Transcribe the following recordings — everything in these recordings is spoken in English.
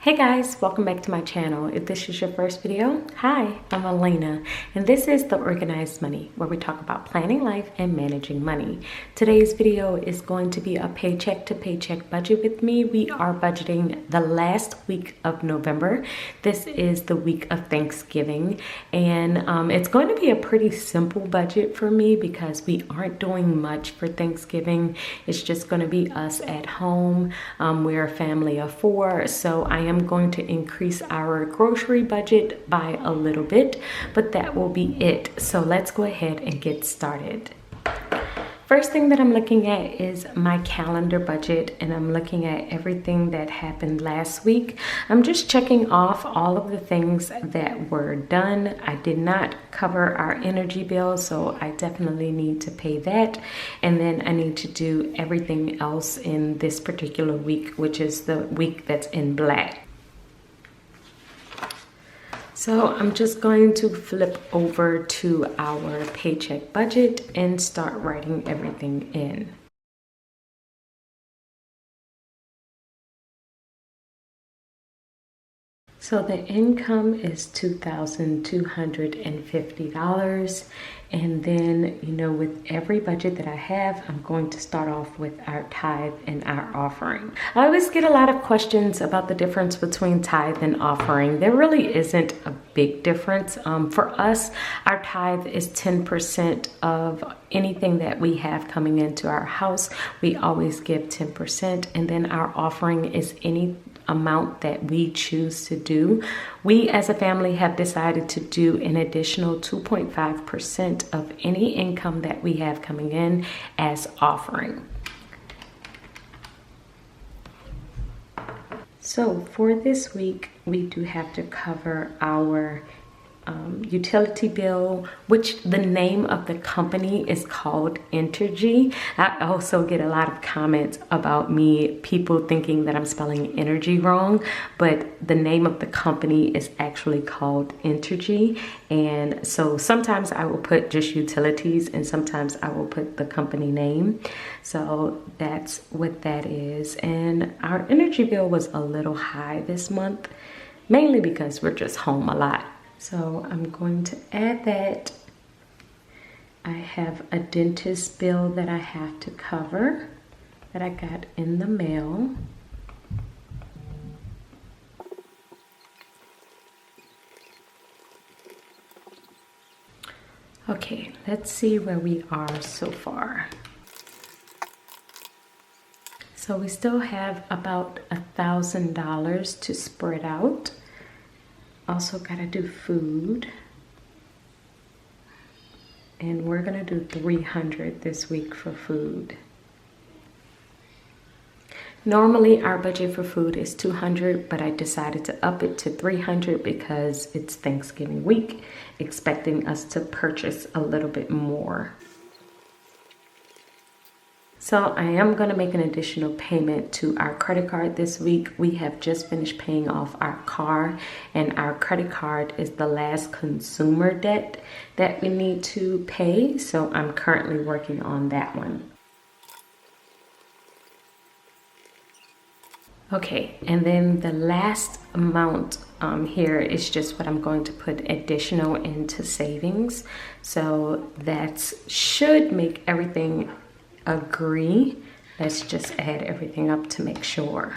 Hey guys, welcome back to my channel. If this is your first video, hi, I'm Alaina, and this is The Organized Money, where we talk about planning life and managing money. Today's video is going to be a paycheck to paycheck budget with me. We are budgeting the last week of November. This is the week of Thanksgiving, and it's going to be a pretty simple budget for me because we aren't doing much for Thanksgiving. It's just going to be us at home. We're a family of 4, so I am going to increase our grocery budget by a little bit, but that will be it. So let's go ahead and get started. First thing that I'm looking at is my calendar budget, and I'm looking at everything that happened last week. I'm just checking off all of the things that were done. I did not cover our energy bill, so I definitely need to pay that. And then I need to do everything else in this particular week, which is the week that's in black. So I'm just going to flip over to our paycheck budget and start writing everything in. So the income is $2,250. And then, with every budget that I have, I'm going to start off with our tithe and our offering. I always get a lot of questions about the difference between tithe and offering. There really isn't a big difference. For us, our tithe is 10% of anything that we have coming into our house. We always give 10%. And then our offering is any amount that we choose to do. We as a family have decided to do an additional 2.5% of any income that we have coming in as offering. So for this week, we do have to cover our utility bill, which the name of the company is called Entergy. I also get a lot of comments about people thinking that I'm spelling energy wrong, but the name of the company is actually called Entergy. And so sometimes I will put just utilities and sometimes I will put the company name. So that's what that is. And our energy bill was a little high this month, mainly because we're just home a lot. So I'm going to add that. I have a dentist bill that I have to cover that I got in the mail. Okay, let's see where we are so far. So we still have about $1,000 to spread out. Also gotta do food, and we're gonna do $300 this week for food. Normally our budget for food is $200, but I decided to up it to $300 because it's Thanksgiving week, expecting us to purchase a little bit more. So I am going to make an additional payment to our credit card this week. We have just finished paying off our car, and our credit card is the last consumer debt that we need to pay. So I'm currently working on that one. Okay, and then the last amount here is just what I'm going to put additional into savings. So that should make everything agree. Let's just add everything up to make sure.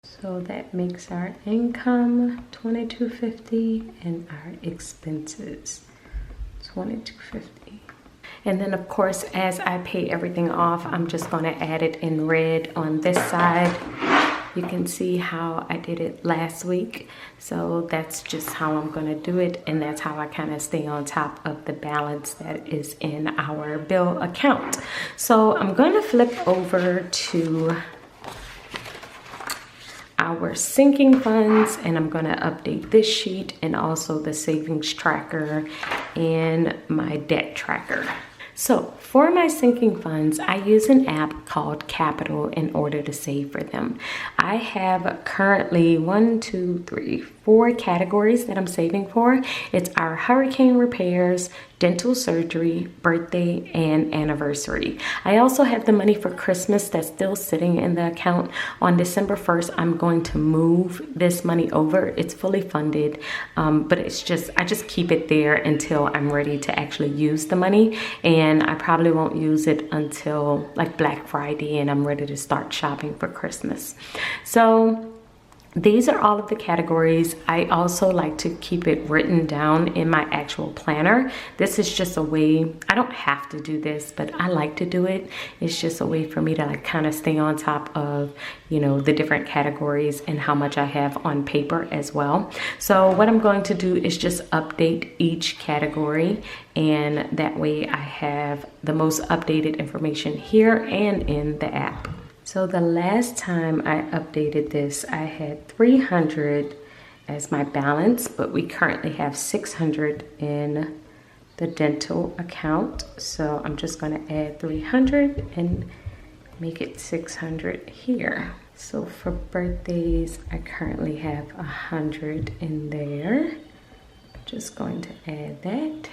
So that makes our income $2,250 and our expenses $2,250. And then of course, as I pay everything off, I'm just going to add it in red on this side. You can see how I did it last week. So that's just how I'm going to do it. And that's how I kind of stay on top of the balance that is in our bill account. So I'm going to flip over to our sinking funds, and I'm going to update this sheet and also the savings tracker and my debt tracker. So for my sinking funds, I use an app called Capital in order to save for them. I have currently 1, 2, 3, 4 categories that I'm saving for. It's our hurricane repairs, dental surgery, birthday, and anniversary. I also have the money for Christmas that's still sitting in the account. On December 1st, I'm going to move this money over. It's fully funded, but I just keep it there until I'm ready to actually use the money. And I probably won't use it until like Black Friday and I'm ready to start shopping for Christmas. So these are all of the categories. I also like to keep it written down in my actual planner. This is just a way, I don't have to do this, but I like to do it. It's just a way for me to like kind of stay on top of, you know, the different categories and how much I have on paper as well. So what I'm going to do is just update each category, and that way I have the most updated information here and in the app. So the last time I updated this, I had 300 as my balance, but we currently have 600 in the dental account. So I'm just going to add 300 and make it 600 here. So for birthdays, I currently have 100 in there. I'm just going to add that.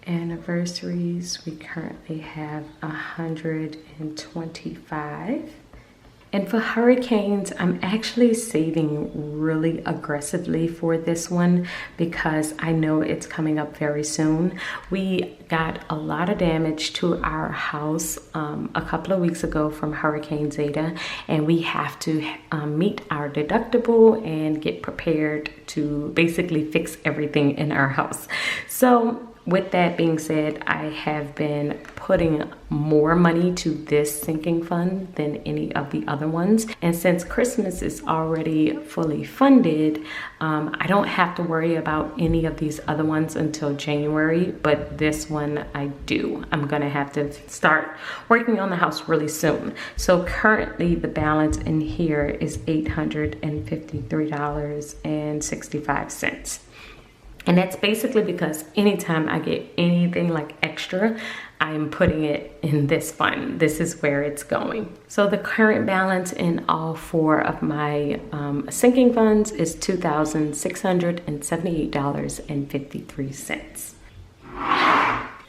Anniversaries, we currently have 125. And for hurricanes, I'm actually saving really aggressively for this one because I know it's coming up very soon. We got a lot of damage to our house a couple of weeks ago from Hurricane Zeta, and we have to meet our deductible and get prepared to basically fix everything in our house. So with that being said, I have been putting more money to this sinking fund than any of the other ones. And since Christmas is already fully funded, I don't have to worry about any of these other ones until January, but this one I do. I'm gonna have to start working on the house really soon. So currently the balance in here is $853.65. And that's basically because anytime I get anything like extra, I'm putting it in this fund. This is where it's going. So the current balance in all 4 of my sinking funds is $2,678.53.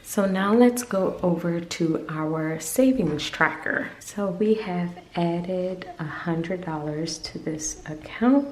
So now let's go over to our savings tracker. So we have added $100 to this account,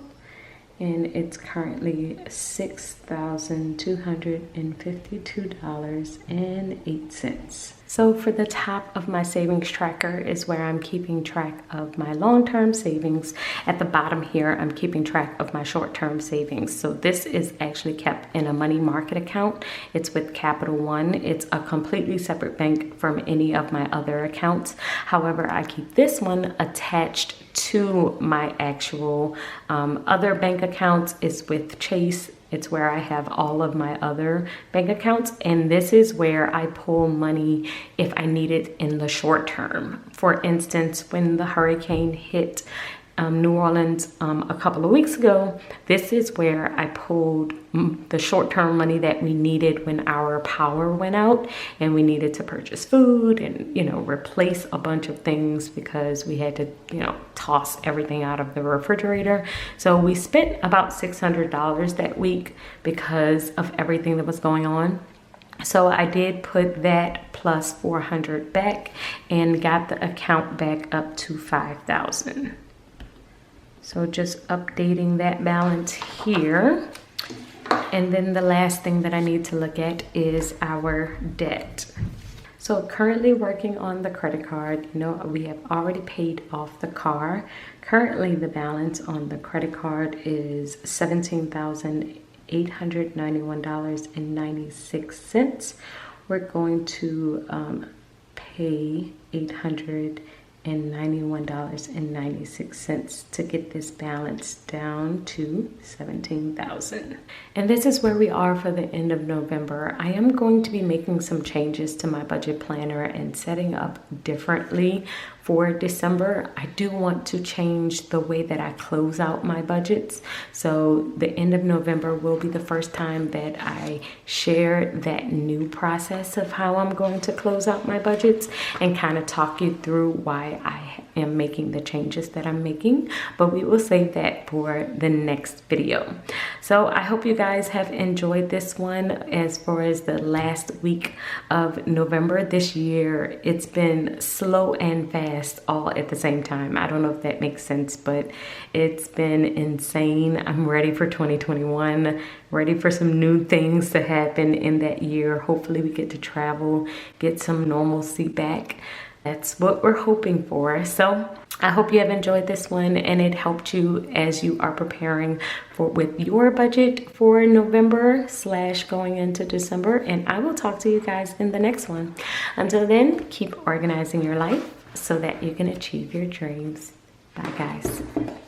and it's currently $6,252.08. So for the top of my savings tracker is where I'm keeping track of my long-term savings. At the bottom here, I'm keeping track of my short-term savings. So this is actually kept in a money market account. It's with Capital One. It's a completely separate bank from any of my other accounts. However, I keep this one attached to my actual other bank accounts. Is with Chase. It's where I have all of my other bank accounts, and this is where I pull money if I need it in the short term. For instance, when the hurricane hit New Orleans a couple of weeks ago, this is where I pulled the short-term money that we needed when our power went out and we needed to purchase food and, you know, replace a bunch of things because we had to, you know, toss everything out of the refrigerator. So we spent about $600 that week because of everything that was going on. So I did put that plus 400 back and got the account back up to 5,000. So just updating that balance here. And then the last thing that I need to look at is our debt. So currently working on the credit card, you know, we have already paid off the car. Currently the balance on the credit card is $17,891.96. We're going to pay $891.96 to get this balance down to $17,000. And this is where we are for the end of November. I am going to be making some changes to my budget planner and setting up differently for December. I do want to change the way that I close out my budgets. So the end of November will be the first time that I share that new process of how I'm going to close out my budgets and kind of talk you through why I am making the changes that I'm making, but we will save that for the next video. So I hope you guys have enjoyed this one. As far as the last week of November this year, it's been slow and fast all at the same time. I don't know if that makes sense, but it's been insane. I'm ready for 2021, ready for some new things to happen in that year. Hopefully we get to travel, get some normalcy back. That's what we're hoping for. So I hope you have enjoyed this one and it helped you as you are preparing with your budget for November / going into December. And I will talk to you guys in the next one. Until then, keep organizing your life so that you can achieve your dreams. Bye guys.